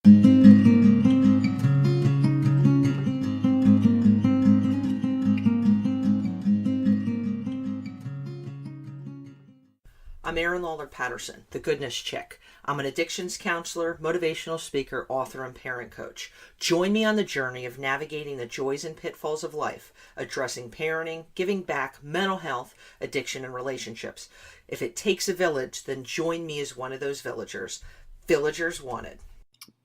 I'm Erin Lawler Patterson, the Goodness Chick. I'm an addictions counselor, motivational speaker, author, and parent coach. Join me on the journey of navigating the joys and pitfalls of life, addressing parenting, giving back, mental health, addiction, and relationships. If it takes a village, then join me as one of those villagers. Villagers wanted.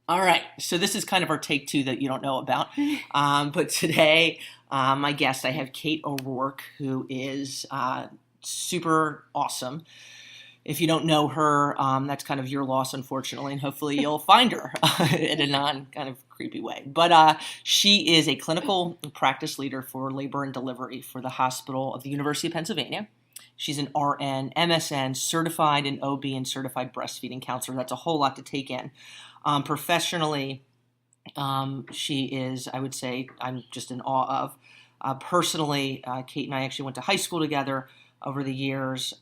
All right, so this is kind of our take two that you don't know about. But today, my guest, I have Kate O'Rourke, who is super awesome. If you don't know her, that's kind of your loss, unfortunately, and hopefully you'll find her in a kind of creepy way. But she is a clinical practice leader for labor and delivery for the hospital of the University of Pennsylvania. She's an RN, MSN, certified in OB, and certified breastfeeding counselor. That's a whole lot to take in. Professionally, she is, I would say, I'm just in awe of. Personally, Kate and I actually went to high school together over the years.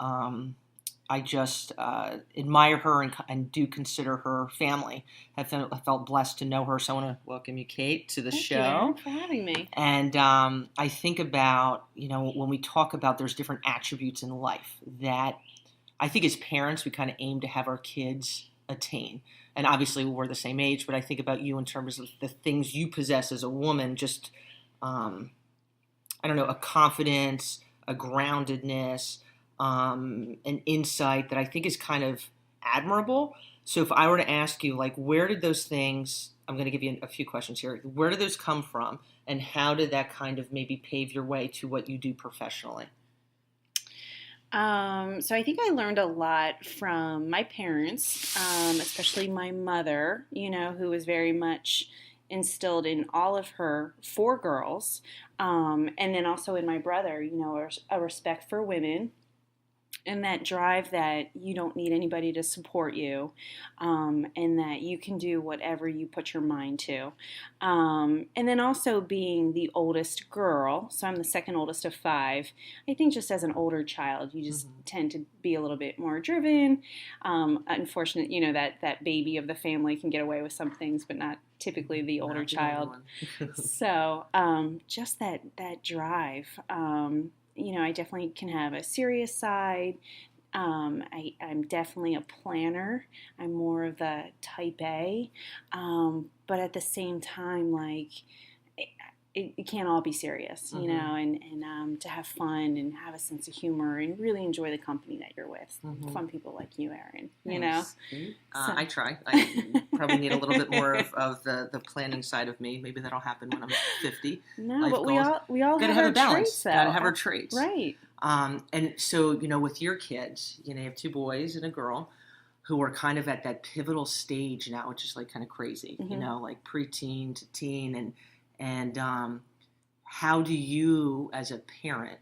I just admire her and do consider her family. I felt blessed to know her, so I want to welcome you, Kate, to the show. Thank you for having me. And I think about, when we talk about there's different attributes in life that I think as parents we kind of aim to have our kids attain. And obviously we're the same age, but I think about you in terms of the things you possess as a woman, just, a confidence, a groundedness, an insight that I think is kind of admirable. So if I were to ask you, where did those things, I'm going to give you a few questions here. Where did those come from, and how did that kind of maybe pave your way to what you do professionally? So I think I learned a lot from my parents, especially my mother, who was very much instilled in all of her four girls, and then also in my brother, a respect for women. And that drive that you don't need anybody to support you, and that you can do whatever you put your mind to. And then also being the oldest girl, so I'm the second oldest of five. I think just as an older child, you just tend to be a little bit more driven. Unfortunately, that baby of the family can get away with some things, but not typically the older child. So just that drive. I definitely can have a serious side. I'm definitely a planner. I'm more of the type A. But at the same time, it can't all be serious, and to have fun and have a sense of humor and really enjoy the company that you're with. Fun people like you, Erin, Nice. I try. I probably need a little bit more of the planning side of me. Maybe that'll happen when I'm 50. No, Life but goals. we all gotta have a our balance. traits, though. Gotta have our traits. Right. And so, with your kids, you have two boys and a girl who are kind of at that pivotal stage now, which is kind of crazy, like preteen to teen. And how do you, as a parent,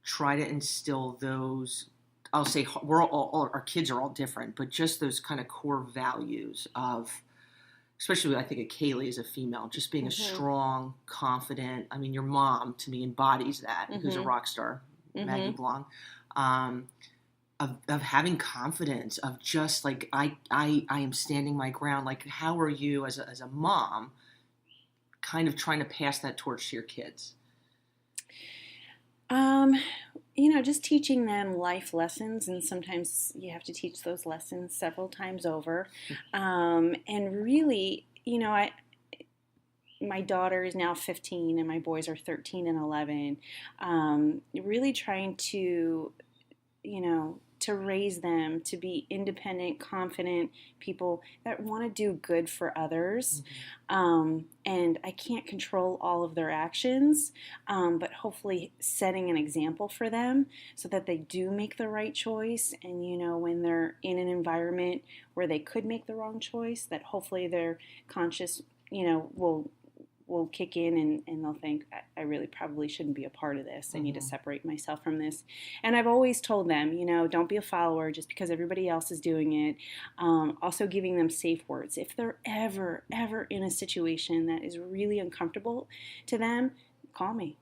try to instill those, I'll say our kids are all different, but just those kind of core values of, especially I think of Kaylee as a female, just being a strong, confident, your mom to me embodies that, who's a rock star, Maggie Blanc, of having confidence, of just I am standing my ground. How are you as a mom kind of trying to pass that torch to your kids? Just teaching them life lessons, and sometimes you have to teach those lessons several times over. And really, my daughter is now 15 and my boys are 13 and 11. Really trying to, to raise them to be independent, confident people that want to do good for others. And I can't control all of their actions, but hopefully setting an example for them so that they do make the right choice. And, when they're in an environment where they could make the wrong choice, that hopefully their conscious, will kick in and they'll think, I really probably shouldn't be a part of this. I need to separate myself from this. And I've always told them, don't be a follower just because everybody else is doing it. Also giving them safe words. If they're ever in a situation that is really uncomfortable to them, call me.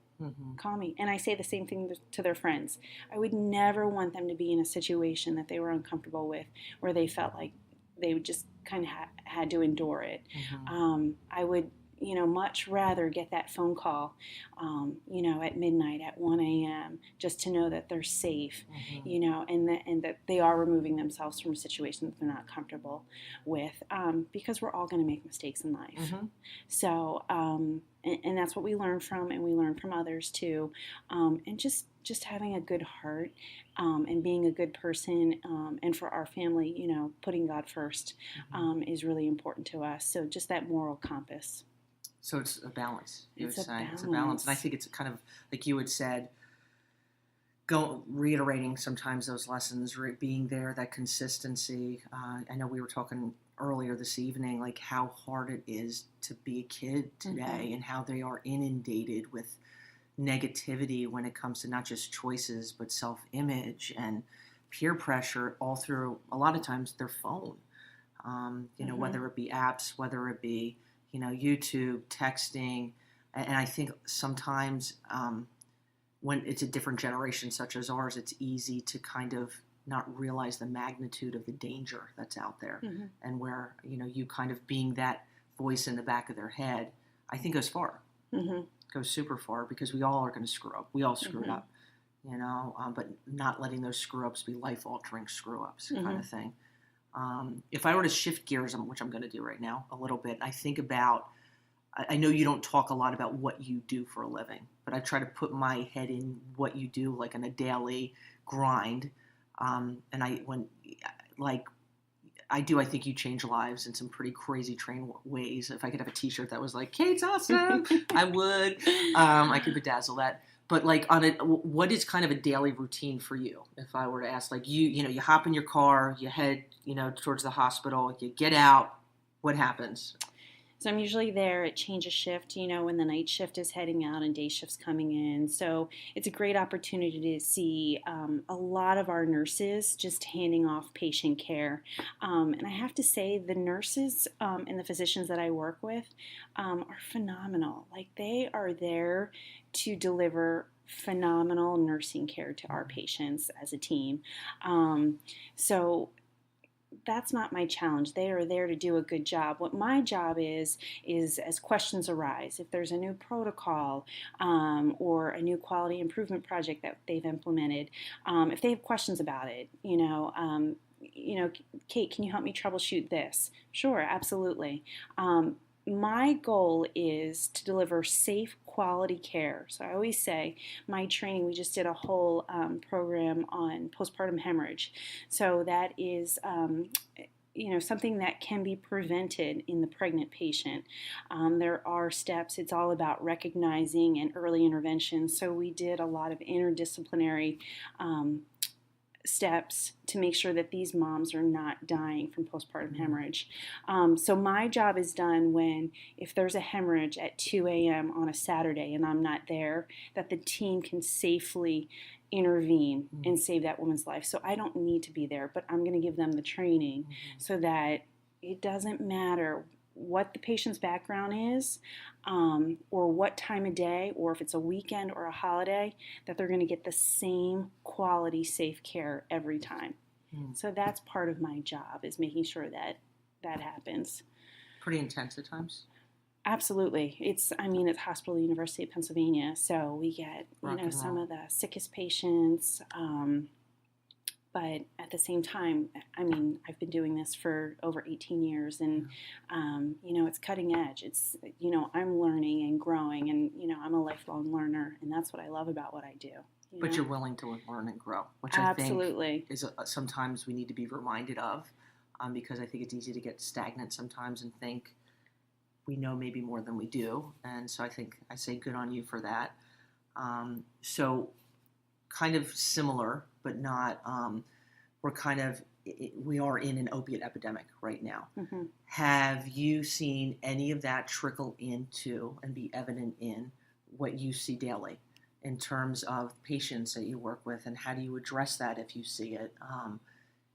Call me. And I say the same thing to their friends. I would never want them to be in a situation that they were uncomfortable with, where they felt like they would just kind of had to endure it. I would, much rather get that phone call, at midnight, at 1 a.m., just to know that they're safe, and that they are removing themselves from a situation that they're not comfortable with, because we're all going to make mistakes in life. So, and that's what we learn from, and we learn from others too, and just having a good heart, and being a good person, and for our family, putting God first, is really important to us. So just that moral compass. So it's a balance. It's a balance. It's a balance, and I think it's kind of like you had said, reiterating sometimes those lessons, being there, that consistency. I know we were talking earlier this evening, like how hard it is to be a kid today, and how they are inundated with negativity when it comes to not just choices but self-image and peer pressure all through, a lot of times, their phone. Whether it be apps, whether it be YouTube, texting, and I think sometimes when it's a different generation such as ours, it's easy to kind of not realize the magnitude of the danger that's out there, and where you kind of being that voice in the back of their head, I think goes far. Goes super far, because we all are going to screw up. We all screwed up, but not letting those screw ups be life altering screw ups, kind of thing. If I were to shift gears, which I'm going to do right now a little bit, I think about, I know you don't talk a lot about what you do for a living, but I try to put my head in what you do, like on a daily grind. And I think you change lives in some pretty crazy ways. If I could have a t-shirt that was like, Kate's awesome, I would. I could bedazzle that. But like what is kind of a daily routine for you? If I were to ask, like you hop in your car, you head, towards the hospital, you get out, what happens? So I'm usually there at change of shift, when the night shift is heading out and day shift's coming in. So it's a great opportunity to see a lot of our nurses just handing off patient care. And I have to say, the nurses and the physicians that I work with are phenomenal. Like, they are there to deliver phenomenal nursing care to our patients as a team. So that's not my challenge. They are there to do a good job. What my job is as questions arise, if there's a new protocol or a new quality improvement project that they've implemented, if they have questions about it, Kate, can you help me troubleshoot this? Sure, absolutely. My goal is to deliver safe, quality care. So I always say, my training, we just did a whole program on postpartum hemorrhage. So that is something that can be prevented in the pregnant patient. There are steps. It's all about recognizing and early intervention. So we did a lot of interdisciplinary steps to make sure that these moms are not dying from postpartum hemorrhage. So my job is done if there's a hemorrhage at 2 a.m. on a Saturday and I'm not there, that the team can safely intervene and save that woman's life. So I don't need to be there, but I'm going to give them the training so that it doesn't matter what the patient's background is, or what time of day, or if it's a weekend or a holiday, that they're going to get the same quality, safe care every time. So that's part of my job, is making sure that that happens. Pretty intense at times. Absolutely. It's Hospital University of Pennsylvania, so we get some of the sickest patients. But at the same time, I've been doing this for over 18 years, and, it's cutting edge. It's, I'm learning and growing, and, I'm a lifelong learner, and that's what I love about what I do. But you're willing to learn and grow, which Absolutely. I think is sometimes we need to be reminded of, because I think it's easy to get stagnant sometimes and think we know maybe more than we do. And so I say good on you for that. So kind of similar, but not, we are in an opiate epidemic right now. Have you seen any of that trickle into and be evident in what you see daily in terms of patients that you work with, and how do you address that if you see it?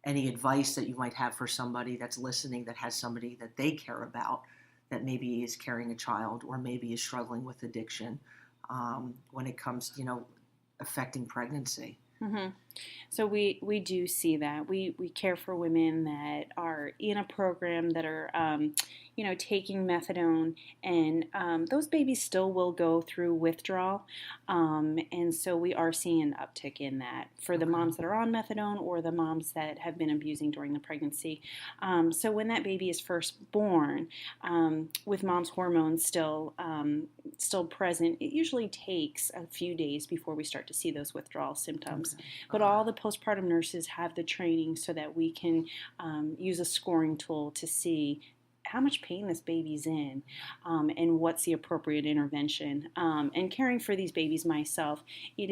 Any advice that you might have for somebody that's listening that has somebody that they care about that maybe is carrying a child or maybe is struggling with addiction when it comes to, affecting pregnancy? Mm-hmm. So we do see that. We care for women that are in a program that are, taking methadone, and those babies still will go through withdrawal. And so we are seeing an uptick in that for the Okay. moms that are on methadone or the moms that have been abusing during the pregnancy. So when that baby is first born, with mom's hormones still present, it usually takes a few days before we start to see those withdrawal symptoms. Okay. But all the postpartum nurses have the training so that we can use a scoring tool to see how much pain this baby's in, and what's the appropriate intervention. And caring for these babies myself, it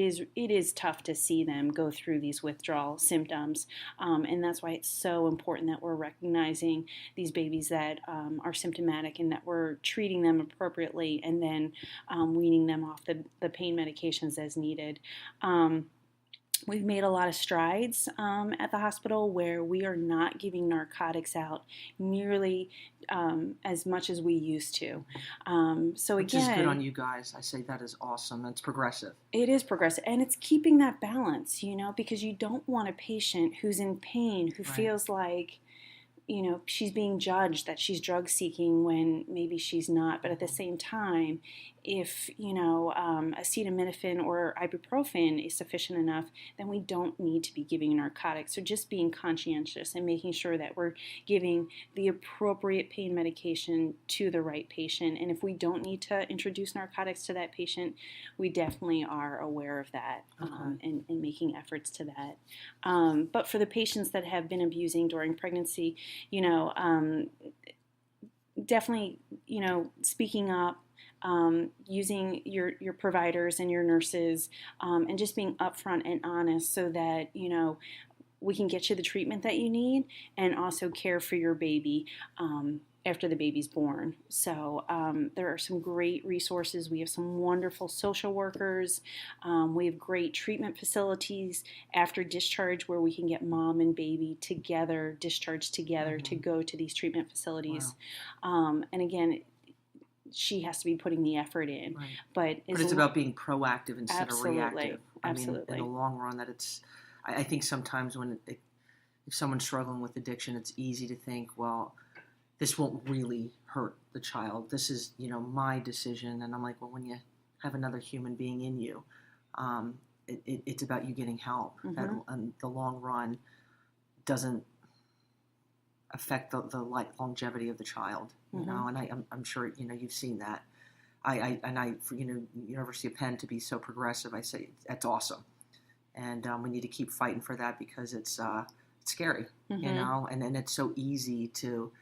is tough to see them go through these withdrawal symptoms, and that's why it's so important that we're recognizing these babies that are symptomatic and that we're treating them appropriately, and then weaning them off the pain medications as needed. We've made a lot of strides at the hospital where we are not giving narcotics out nearly as much as we used to. So Which again, is good on you guys. I say that is awesome. That's progressive. it is progressive, and it's keeping that balance, because you don't want a patient who's in pain, who Right. feels like she's being judged that she's drug seeking when maybe she's not. But at the same time, if, acetaminophen or ibuprofen is sufficient enough, then we don't need to be giving narcotics. So just being conscientious and making sure that we're giving the appropriate pain medication to the right patient. And if we don't need to introduce narcotics to that patient, we definitely are aware of that, and making efforts to that. But for the patients that have been abusing during pregnancy, definitely, speaking up, using your providers and your nurses, and just being upfront and honest so that, we can get you the treatment that you need and also care for your baby after the baby's born. So there are some great resources. We have some wonderful social workers. We have great treatment facilities after discharge where we can get mom and baby together, discharged together, to go to these treatment facilities. Wow. And again, she has to be putting the effort in. Right. But it's about being proactive instead absolutely, of reactive. Absolutely. In the long run, I think sometimes if someone's struggling with addiction, it's easy to think, well, this won't really hurt the child. This is, my decision. And I'm like, well, when you have another human being in you, it's about you getting help. Mm-hmm. That in the long run doesn't affect the longevity of the child. Mm-hmm. And I'm sure, you've seen that. For University of Penn to be so progressive, I say that's awesome. And we need to keep fighting for that because it's scary, Mm-hmm. and it's so easy to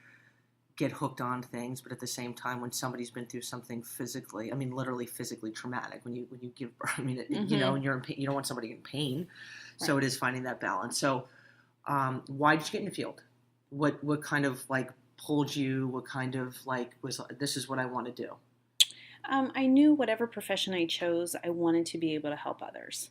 get hooked on things, but at the same time, when somebody's been through something physically, literally physically traumatic, when you give birth, Mm-hmm. and you're in pain, you don't want somebody in pain, Right. so it is finding that balance. So, why did you get in the field? What kind of pulled you? What kind of was this is what I want to do? I knew whatever profession I chose, I wanted to be able to help others.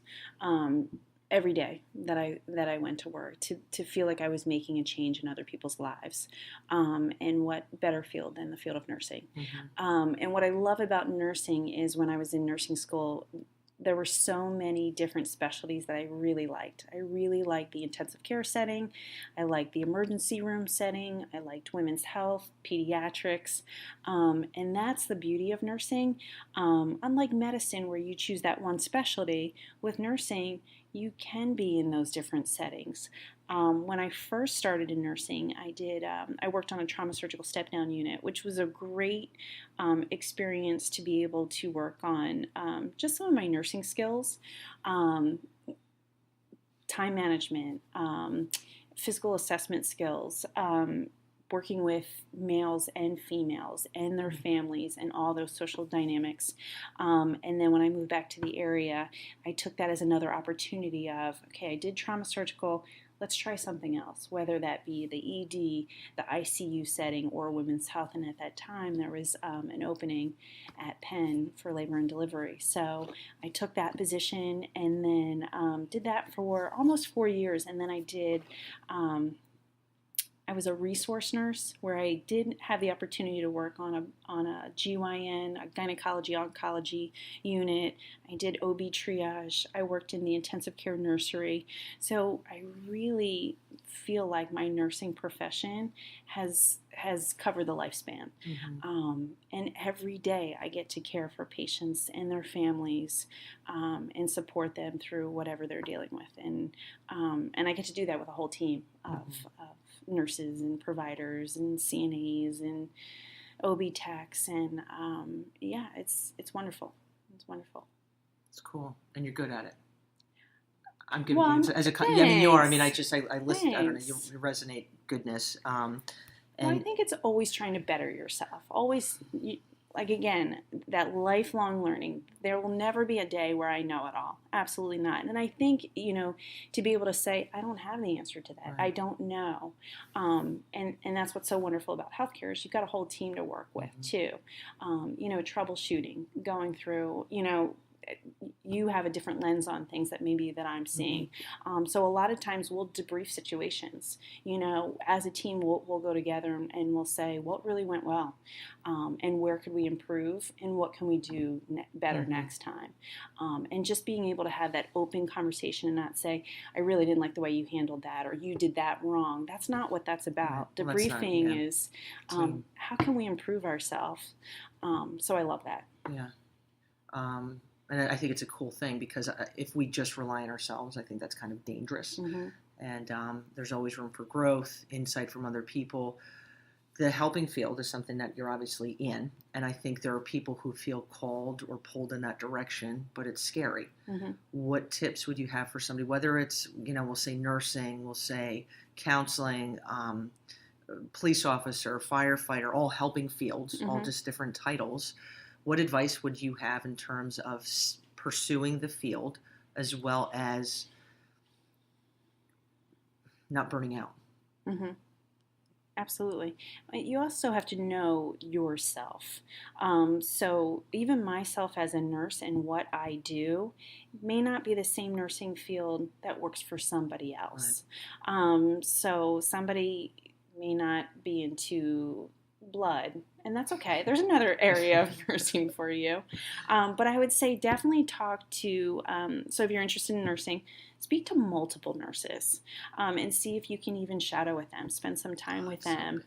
Every day that I went to work, to feel like I was making a change in other people's lives, and what better field than the field of nursing. Mm-hmm. And what I love about nursing is when I was in nursing school, there were so many different specialties that I really liked. I really liked the intensive care setting. I liked the emergency room setting. I liked women's health, pediatrics. And that's the beauty of nursing. Unlike medicine, where you choose that one specialty, with nursing, you can be in those different settings. When I first started in nursing, I worked on a trauma surgical step-down unit, which was a great experience to be able to work on just some of my nursing skills, time management, physical assessment skills, working with males and females and their families and all those social dynamics. And then when I moved back to the area, I took that as another opportunity of, okay, I did trauma surgical, let's try something else, whether that be the ED, the ICU setting, or women's health. And at that time, there was an opening at Penn for labor and delivery. So I took that position and then did that for almost 4 years. And then I did I was a resource nurse where I did have the opportunity to work on a GYN, a gynecology oncology unit. I did OB triage. I worked in the intensive care nursery. So I really feel like my nursing profession has covered the lifespan. And every day I get to care for patients and their families, and support them through whatever they're dealing with. And I get to do that with a whole team of nurses and providers and CNAs and OB techs, and yeah, it's wonderful. It's wonderful. It's cool, and you're good at it. I'm giving Well, you as a yeah, I mean you are. I mean I listen. Thanks. I don't know. You resonate goodness. Well, I And think it's always trying to better yourself. Always, like again, that lifelong learning. There will never be a day where I know it all. Absolutely not. And I think, to be able to say, I don't have the answer to that. Right. I don't know. And that's what's so wonderful about healthcare is you've got a whole team to work with too. Troubleshooting, going through, you have a different lens on things that I'm seeing. So a lot of times we'll debrief situations. As a team, we'll go together and we'll say what really went well, and where could we improve, and what can we do better next time. And just being able to have that open conversation and not say, I really didn't like the way you handled that, or you did that wrong. That's not what that's about. Well, Debriefing is how can we improve ourselves. So I love that. Yeah. And I think it's a cool thing because if we just rely on ourselves, I think that's kind of dangerous. And there's always room for growth, insight from other people. The helping field is something that you're obviously in. And I think there are people who feel called or pulled in that direction, but it's scary. What tips would you have for somebody, whether it's, we'll say nursing, we'll say counseling, police officer, firefighter, all helping fields, all just different titles. What advice would you have in terms of pursuing the field as well as not burning out? Absolutely. You also have to know yourself. So even myself as a nurse and what I do may not be the same nursing field that works for somebody else. Right. So somebody may not be into blood, and that's okay. There's another area of nursing for you. But I would say definitely talk to, so if you're interested in nursing, speak to multiple nurses, and see if you can even shadow with them, spend some time with them.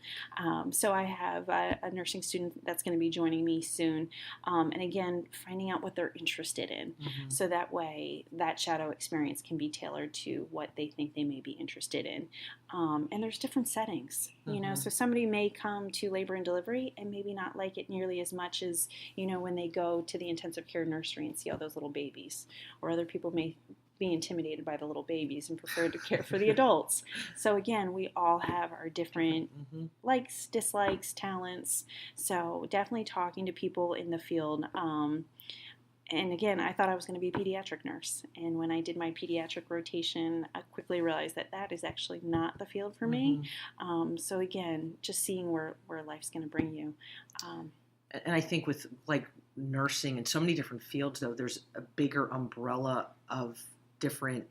So I have a nursing student that's going to be joining me soon. And again, finding out what they're interested in. So that way that shadow experience can be tailored to what they think they may be interested in. And there's different settings, so somebody may come to labor and delivery and maybe not like it nearly as much as, when they go to the intensive care nursery and see all those little babies, or other people may be intimidated by the little babies and prefer to care for the adults. So again, we all have our different likes, dislikes, talents. So definitely talking to people in the field. And again, I thought I was going to be a pediatric nurse. And when I did my pediatric rotation, I quickly realized that is actually not the field for me. So again, just seeing where life's going to bring you. And I think with like nursing and so many different fields, though, there's a bigger umbrella of different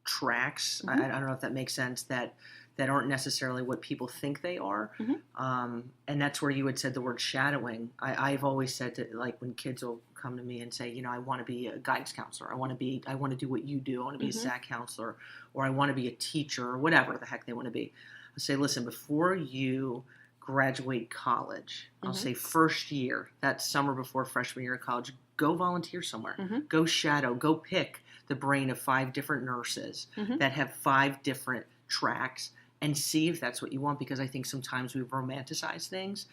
tracks. I don't know if that makes sense, that aren't necessarily what people think they are. And that's where you had said the word shadowing. I've always said that, like, when kids will come to me and say, I want to be a guidance counselor. I want to do what you do. I want to be a SAC counselor, or I want to be a teacher, or whatever the heck they want to be. I say, listen, before you graduate college, I'll say first year, that summer before freshman year of college, go volunteer somewhere. Go shadow, go pick the brain of 5 different nurses that have 5 different tracks, and see if that's what you want. Because I think sometimes we romanticize things.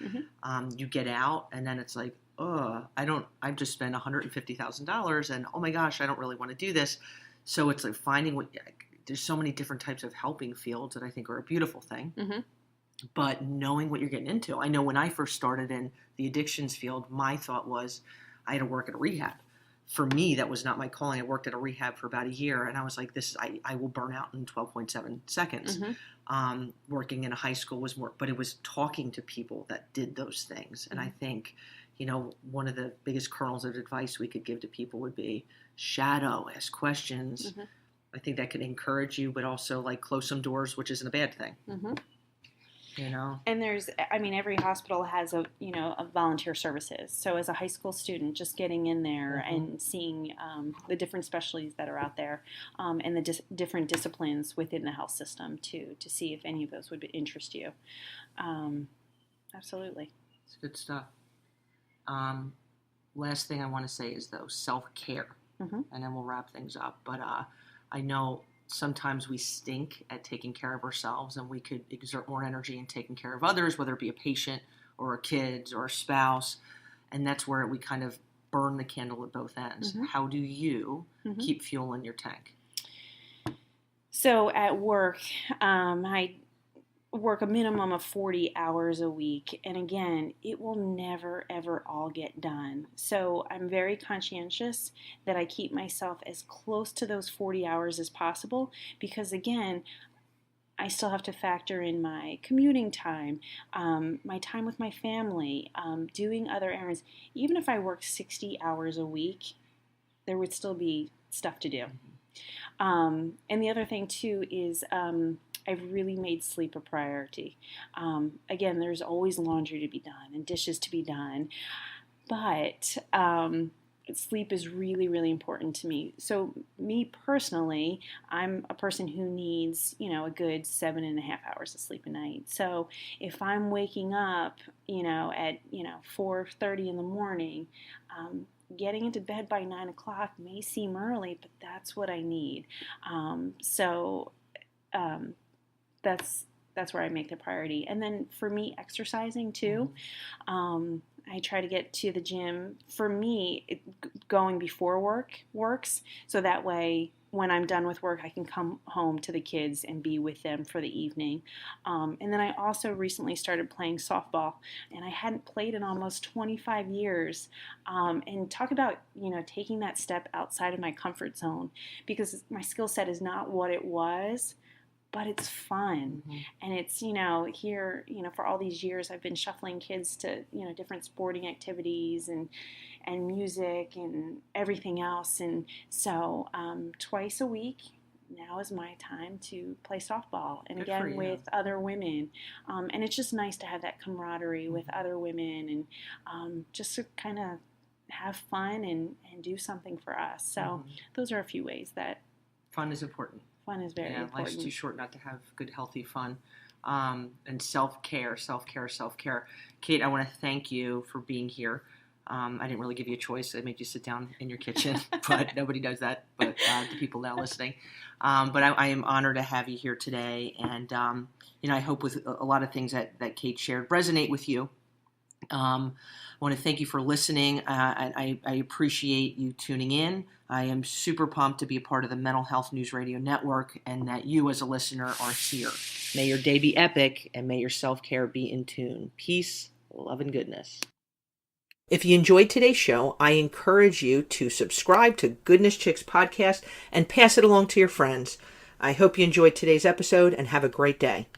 You get out and then it's like, I've just spent $150,000 and oh my gosh, I don't really want to do this. So it's like finding there's so many different types of helping fields that I think are a beautiful thing. But knowing what you're getting into. I know when I first started in the addictions field, my thought was I had to work at a rehab. For me, that was not my calling. I worked at a rehab for about a year, and I was like, I will burn out in 12.7 seconds. Working in a high school was more, but it was talking to people that did those things. And I think, one of the biggest kernels of advice we could give to people would be shadow, ask questions. I think that could encourage you, but also like close some doors, which isn't a bad thing. you know. And every hospital has a volunteer services. So as a high school student, just getting in there and seeing the different specialties that are out there, and the different disciplines within the health system to see if any of those would interest you. Absolutely. It's good stuff. Last thing I want to say is, though, self-care. And then we'll wrap things up. But I know sometimes we stink at taking care of ourselves, and we could exert more energy in taking care of others, whether it be a patient or our kids or a spouse. And that's where we kind of burn the candle at both ends. How do you keep fuel in your tank? So at work, I work a minimum of 40 hours a week. And again, it will never, ever all get done. So I'm very conscientious that I keep myself as close to those 40 hours as possible, because again, I still have to factor in my commuting time, my time with my family, doing other errands. Even if I worked 60 hours a week, there would still be stuff to do. And the other thing too is I've really made sleep a priority. Again, there's always laundry to be done and dishes to be done, but sleep is really, really important to me. So me personally, I'm a person who needs, a good 7.5 hours of sleep a night. So if I'm waking up, at 4:30 in the morning, getting into bed by 9 o'clock may seem early, but that's what I need. That's where I make the priority. And then for me, exercising too. I try to get to the gym. For me, going before work works. So that way, when I'm done with work, I can come home to the kids and be with them for the evening. And then I also recently started playing softball, and I hadn't played in almost 25 years. And talk about, taking that step outside of my comfort zone, because my skill set is not what it was, but it's fun. And it's, here, for all these years, I've been shuffling kids to, different sporting activities and music and everything else. And so twice a week now is my time to play softball. And again, with other women. And it's just nice to have that camaraderie with other women and just to kind of have fun and do something for us. So those are a few ways that fun is important. Fun is very important. Life's too short not to have good, healthy fun. And self-care. Kate, I want to thank you for being here. I didn't really give you a choice. I made you sit down in your kitchen, but nobody does that but the people now listening. But I am honored to have you here today. And, I hope with a lot of things that Kate shared resonate with you. I want to thank you for listening. I appreciate you tuning in. I am super pumped to be a part of the Mental Health News Radio Network, and that you as a listener are here. May your day be epic, and may your self-care be in tune. Peace, love, and goodness. If you enjoyed today's show, I encourage you to subscribe to Goodness Chicks podcast and pass it along to your friends. I hope you enjoyed today's episode and have a great day.